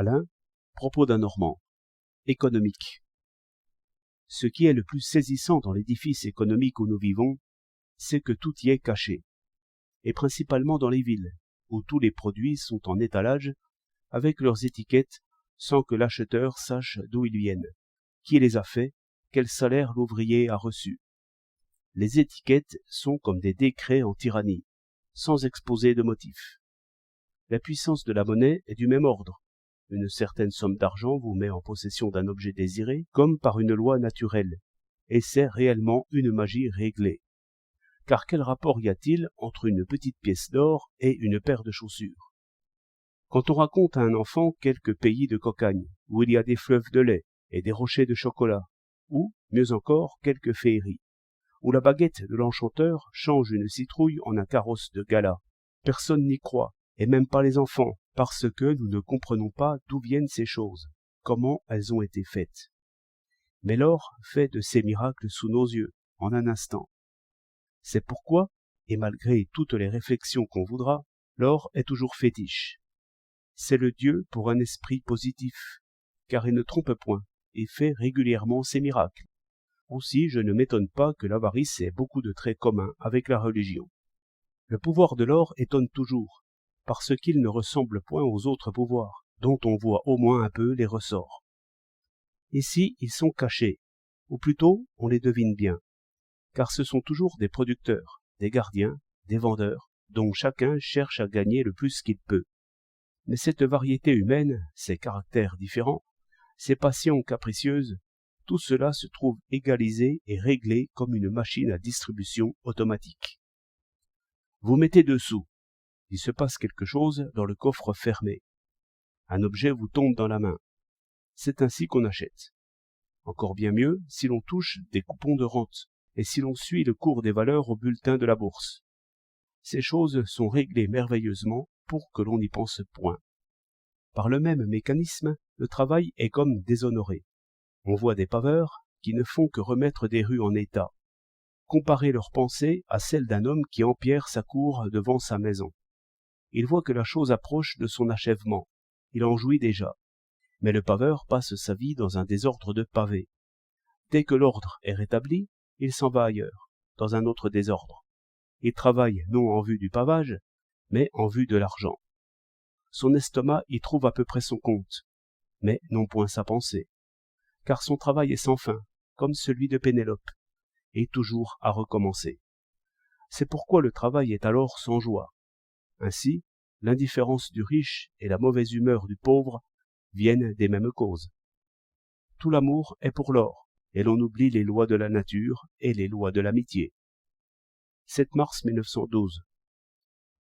Alain, propos d'un Normand. Économique. Ce qui est le plus saisissant dans l'édifice économique où nous vivons, c'est que tout y est caché, et principalement dans les villes, où tous les produits sont en étalage, avec leurs étiquettes, sans que l'acheteur sache d'où ils viennent, qui les a faits, quel salaire l'ouvrier a reçu. Les étiquettes sont comme des décrets en tyrannie, sans exposer de motif. La puissance de la monnaie est du même ordre. Une certaine somme d'argent vous met en possession d'un objet désiré, comme par une loi naturelle, et c'est réellement une magie réglée. Car quel rapport y a-t-il entre une petite pièce d'or et une paire de chaussures? Quand on raconte à un enfant quelques pays de cocagne, où il y a des fleuves de lait et des rochers de chocolat, ou, mieux encore, quelques féeries, où la baguette de l'enchanteur change une citrouille en un carrosse de gala, personne n'y croit, et même pas les enfants, parce que nous ne comprenons pas d'où viennent ces choses, comment elles ont été faites. Mais l'or fait de ces miracles sous nos yeux, en un instant. C'est pourquoi, et malgré toutes les réflexions qu'on voudra, l'or est toujours fétiche. C'est le Dieu pour un esprit positif, car il ne trompe point, et fait régulièrement ses miracles. Aussi, je ne m'étonne pas que l'avarice ait beaucoup de traits communs avec la religion. Le pouvoir de l'or étonne toujours, parce qu'il ne ressemble point aux autres pouvoirs, dont on voit au moins un peu les ressorts. Ici, ils sont cachés, ou plutôt, on les devine bien, car ce sont toujours des producteurs, des gardiens, des vendeurs, dont chacun cherche à gagner le plus qu'il peut. Mais cette variété humaine, ces caractères différents, ces passions capricieuses, tout cela se trouve égalisé et réglé comme une machine à distribution automatique. Vous mettez 2 sous. Il se passe quelque chose dans le coffre fermé. Un objet vous tombe dans la main. C'est ainsi qu'on achète. Encore bien mieux si l'on touche des coupons de rente et si l'on suit le cours des valeurs au bulletin de la bourse. Ces choses sont réglées merveilleusement pour que l'on n'y pense point. Par le même mécanisme, le travail est comme déshonoré. On voit des paveurs qui ne font que remettre des rues en état. Comparer leurs pensées à celles d'un homme qui empierre sa cour devant sa maison. Il voit que la chose approche de son achèvement. Il en jouit déjà. Mais le paveur passe sa vie dans un désordre de pavés. Dès que l'ordre est rétabli, il s'en va ailleurs, dans un autre désordre. Il travaille non en vue du pavage, mais en vue de l'argent. Son estomac y trouve à peu près son compte, mais non point sa pensée, car son travail est sans fin, comme celui de Pénélope, et toujours à recommencer. C'est pourquoi le travail est alors sans joie. Ainsi, l'indifférence du riche et la mauvaise humeur du pauvre viennent des mêmes causes. Tout l'amour est pour l'or, et l'on oublie les lois de la nature et les lois de l'amitié. 7 mars 1912.